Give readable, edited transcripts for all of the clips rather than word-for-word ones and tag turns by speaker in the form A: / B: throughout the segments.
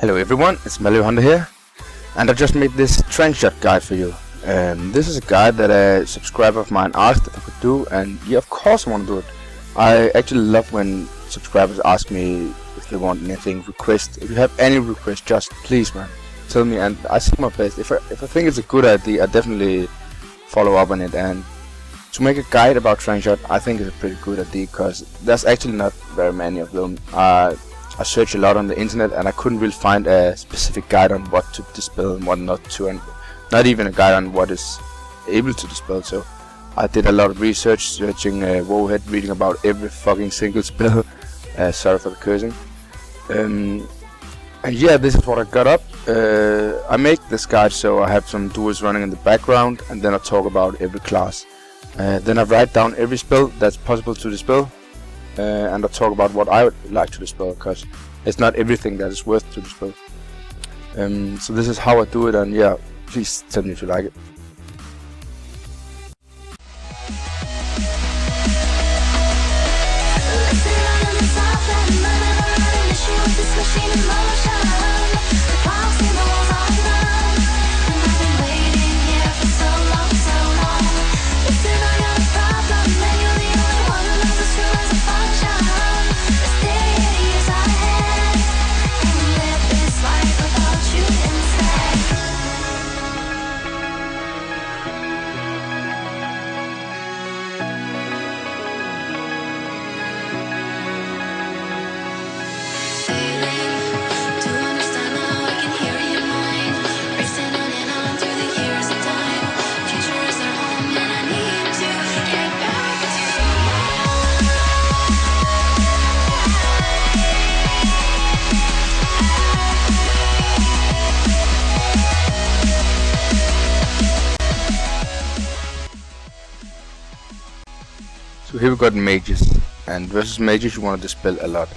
A: Hello everyone, it's MalivaHunter here, and I just made this Tranqshot guide for you. This is a guide that a subscriber of mine asked if I could do, and yeah, of course I want to do it. I actually love when subscribers ask me if they want anything, request. If you have any request, just please man, tell me and I see my best. If I think it's a good idea, I definitely follow up on it. And to make a guide about Tranqshot, I think it's a pretty good idea because there's actually not very many of them. I searched a lot on the internet and I couldn't really find a specific guide on what to dispel and what not to, and not even a guide on what is able to dispel. So I did a lot of research, searching Warhead, reading about every fucking single spell. Sorry for the cursing. And yeah, this is what I got up. I make this guide so I have some duels running in the background, and then I talk about every class. Then I write down every spell that's possible to dispel. And I'll talk about what I would like to dispel, because it's not everything that is worth to dispel. So this is how I do it, and yeah, please tell me if you like it. So here we got mages, and versus mages you want to dispel a lot.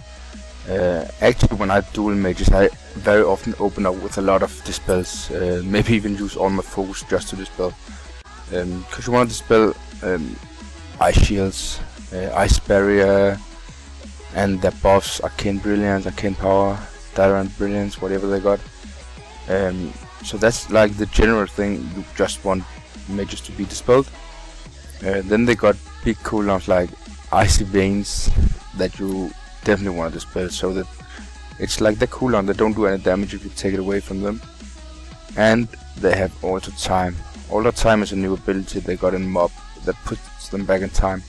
A: Actually, when I duel mages, I very often open up with a lot of dispels, maybe even use all my focus just to dispel. Because you want to dispel ice shields, ice barrier, and their buffs, arcane brilliance, arcane power, tyrant brilliance, whatever they got. So that's like the general thing, you just want mages to be dispelled. Then they got big cooldowns like icy veins that you definitely want to dispel, so that it's like the cooldown, they don't do any damage if you take it away from them. And they have alter time. Alter time is a new ability they got in mob that puts them back in time.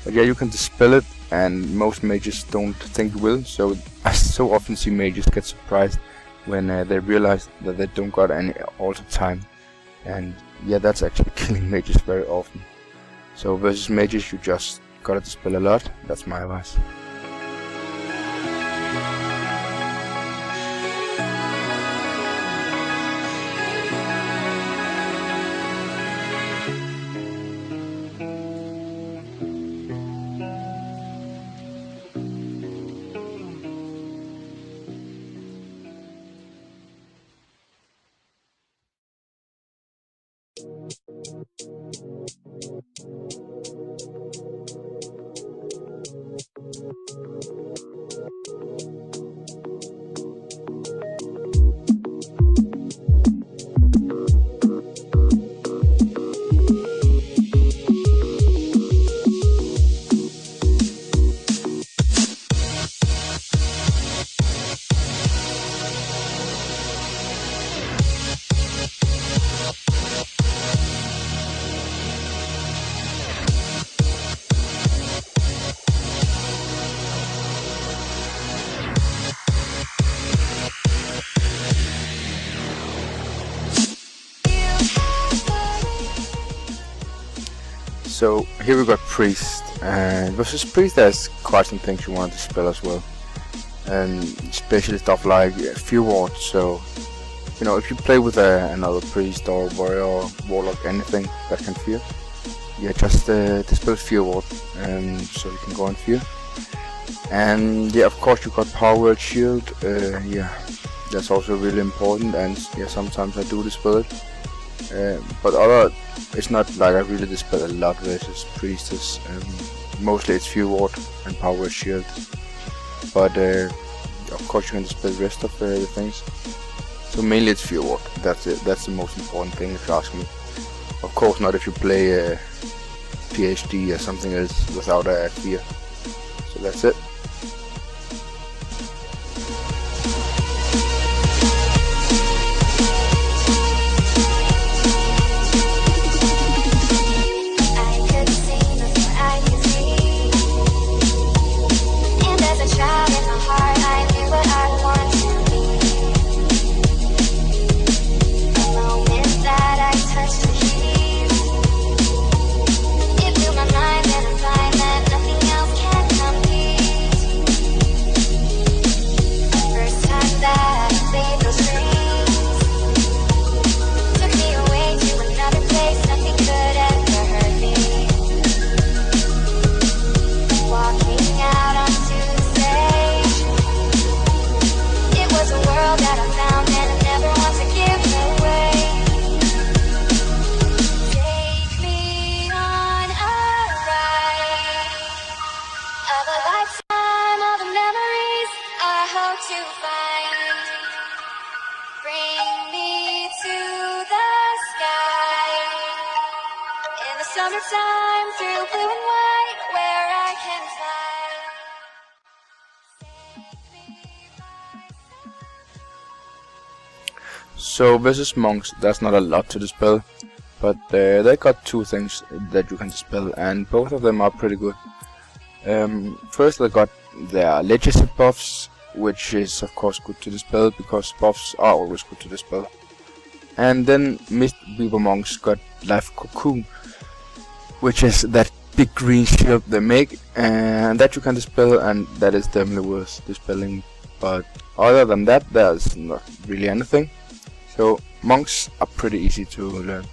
A: But yeah, you can dispel it, and most mages don't think you will, so I so often see mages get surprised when they realize that they don't got any alter time. And yeah, that's actually killing mages very often. So versus mages you just gotta dispel a lot, that's my advice. So here we got priest, and versus priest there's quite some things you want to dispel as well, and especially stuff like fear ward. So you know, if you play with another priest or warrior or warlock, anything that can fear, yeah, just dispel fear ward, so you can go on fear. And yeah, of course you got power word shield. Yeah, that's also really important, and yeah, sometimes I do dispel it. But it's not like I really dispel a lot versus priestess. Mostly it's few ward and power shield. But of course you can dispel the rest of the things. So mainly it's fear walk. That's it. That's the most important thing if you ask me. Of course not if you play PhD or something else without a fear. So that's it.
B: Summertime through blue and white, where I can fly.
A: So versus monks, there's not a lot to dispel, but they got two things that you can dispel, and both of them are pretty good. First they got their legacy buffs, which is of course good to dispel because buffs are always good to dispel. And then Mist Weaver monks got Life Cocoon, which is that big green shield they make, and that you can dispel, and that is definitely worth dispelling. But other than that, there's not really anything. So monks are pretty easy to learn.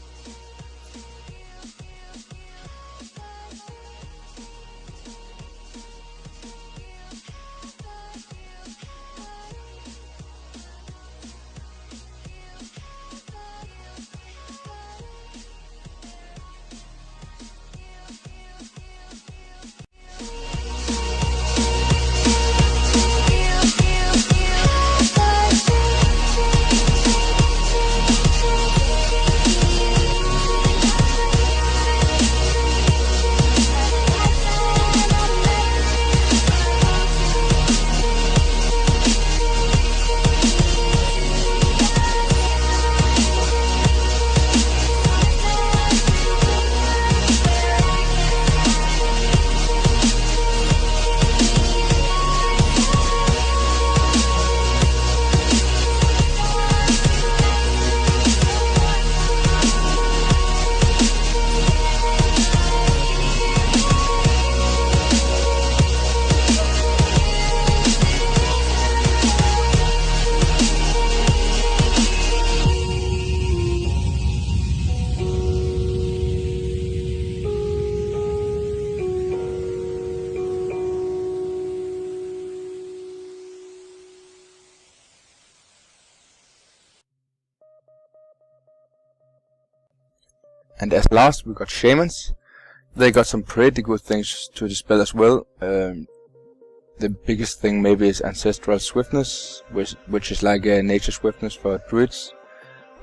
A: And as last we got Shamans. They got some pretty good things to dispel as well. The biggest thing maybe is Ancestral Swiftness, which is like a nature swiftness for druids.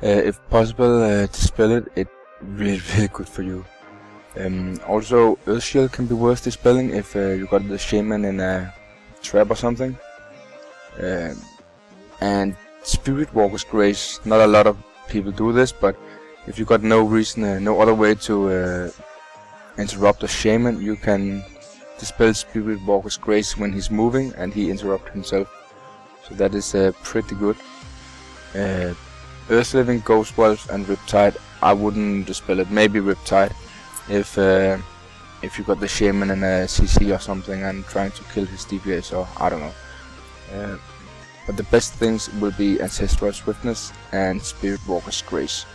A: If possible, dispel it. It's really good for you. Also, Earth Shield can be worth dispelling if you got the Shaman in a trap or something. And Spirit Walker's Grace. Not a lot of people do this, but if you got no reason, no other way to interrupt a Shaman, you can dispel Spirit Walker's Grace when he's moving and he interrupts himself. So that is pretty good. Earth Living, Ghost Wolf and Riptide, I wouldn't dispel it. Maybe Riptide if you got the Shaman in a CC or something and trying to kill his DPS, or I don't know. But the best things will be Ancestral Swiftness and Spirit Walker's Grace.